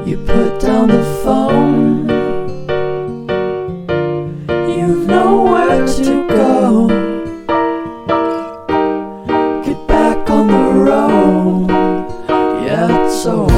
You put down the phone, you've nowhere to go. Get back on the road, yeah, it's over.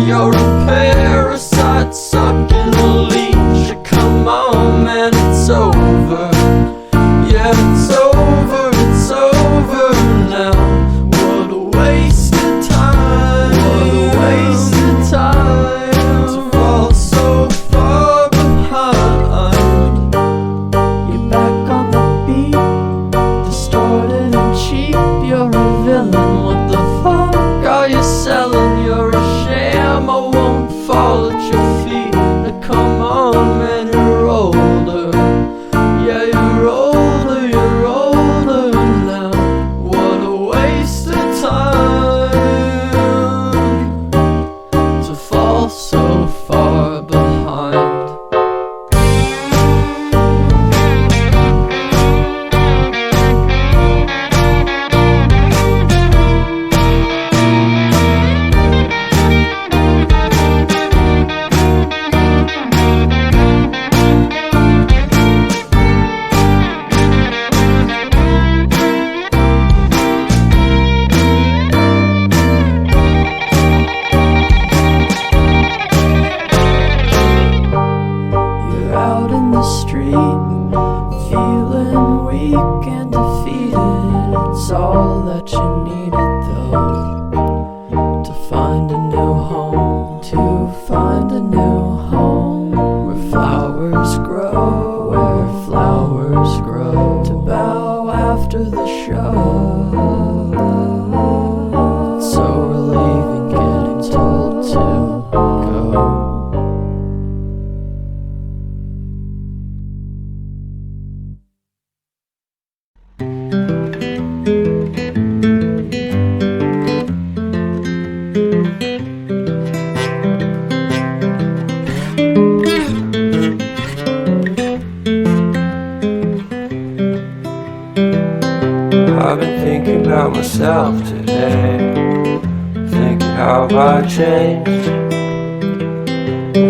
You're a parasite sucking a leech. Come on, man, it's over. Yeah, it's over, it's over now. What a waste of time. What a waste of time to fall so far behind. You're back on the beat, distorted and cheap. You're a villain, what the fuck are you selling? You're a sham, I won't fall at your feet. Now come on, man, you're older. Yeah, you're older, you're older now. What a waste of time to fall so far behind. Out in the street, feeling weak and defeated. It's all that you needed though, to find a new home, to find a new home where flowers grow, where flowers grow, to bow after the show. It's so relieving getting told to go. I've been thinking about myself today, thinking how have I changed,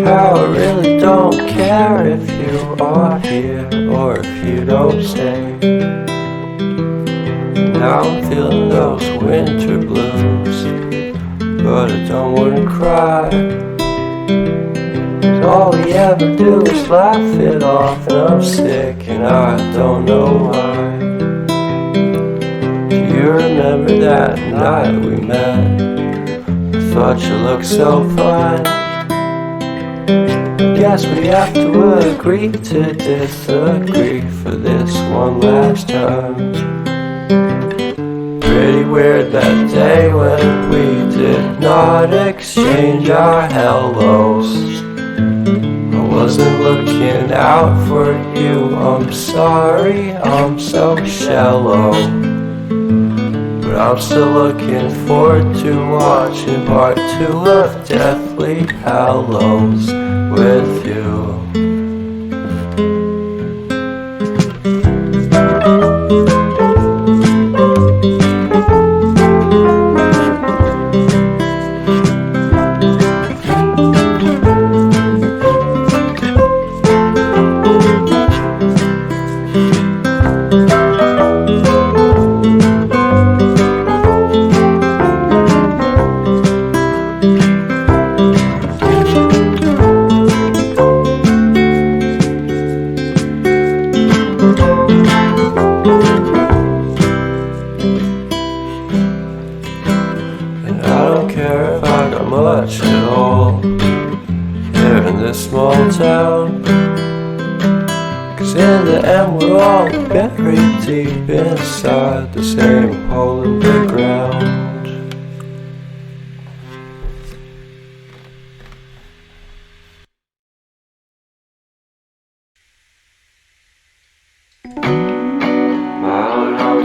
how I really don't care if you are here or if you don't stay. Now I'm feeling those winter blues, but I don't wanna cry. 'Cause all we ever do is laugh it off, and I'm sick and I don't know why. You remember that night we met? I thought you looked so fine. Guess we have to agree to disagree for this one last time. Pretty weird that day when we did not exchange our hellos. I wasn't looking out for you, I'm sorry, I'm so shallow. But I'm still looking forward to watching part 2 of Deathly Hallows with you. Much at all here in this small town, 'cause in the end we're all buried deep inside the same hole in the ground. My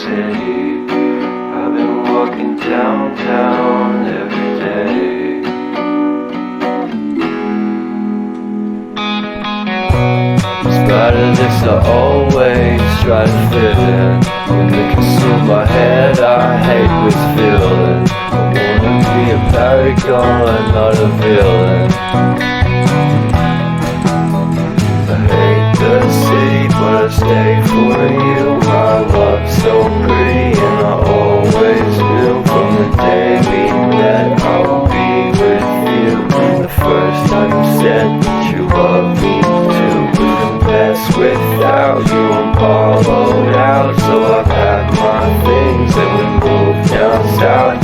city. I've been walking downtown every day. In spite of this, I always try to fit in. When they consume my head, I hate this feeling. I wanna be a paragon, not a villain. I hate the city, but I stay for you. My love's so pretty, and I always knew from the day we met I would be with you. The first time you said that you loved me too, couldn't best without you. I'm hollowed out, so I packed my things and we moved down south.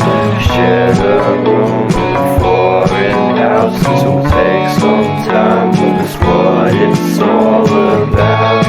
Shared a room in a foreign house. This will take some time, but it's what it's all about.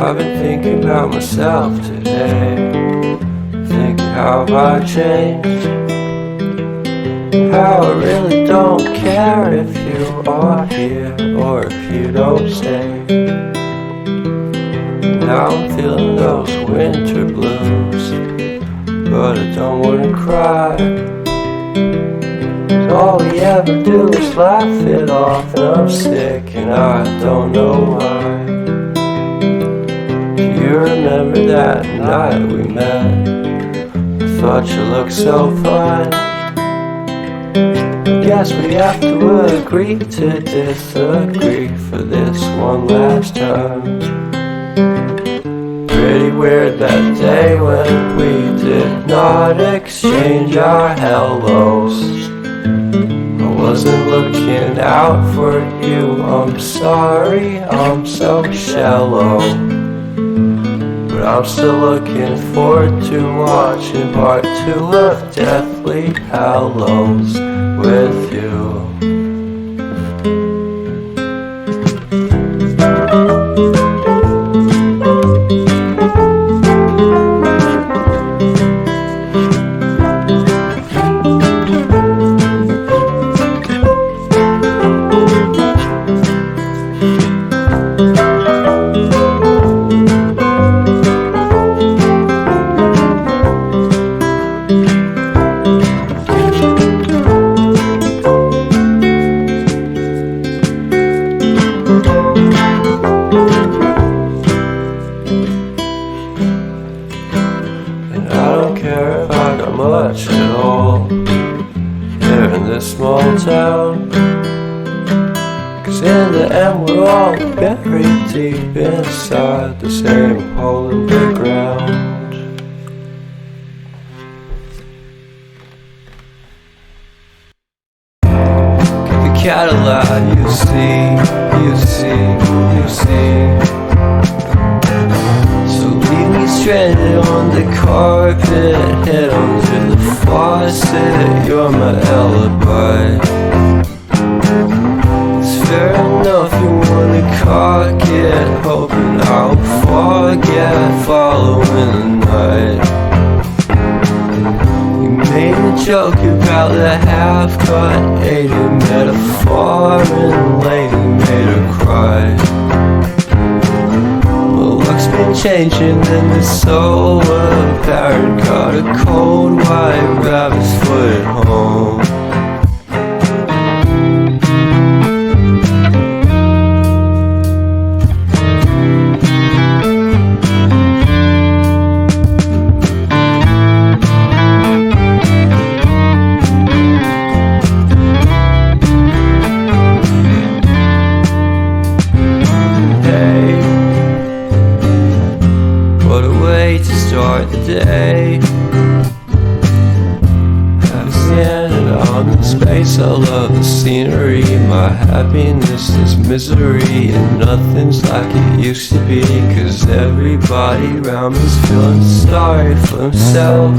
I've been thinking about myself today, thinking how have I changed, how I really don't care if you are here or if you don't stay. Now I'm feeling those winter blues, but I don't wanna cry. 'Cause all we ever do is laugh it off, and I'm sick and I don't know why. You remember that night we met? I thought you looked so fine. Guess we have to agree to disagree for this one last time. Pretty weird that day when we did not exchange our hellos. I wasn't looking out for you, I'm sorry, I'm so shallow. But I'm still looking forward to watching part 2 of Deathly Hallows with you. Much at all here in this small town, 'cause in the end we're all buried deep inside the same hole in the ground. The Cadillac, you see, you see, you see. So leave me stranded on the carpet, head under the faucet, you're my alibi. It's fair enough you wanna cock it, hoping I'll forget following the night. You made a joke about the half-cut 80 metaphor, and lady made her cry. Been changing and it's so apparent. Caught a cold white rabbit's foot at home. day. Standing on the space, I love the scenery. My happiness is misery, and nothing's like it used to be. 'Cause everybody around me's feeling sorry for himself.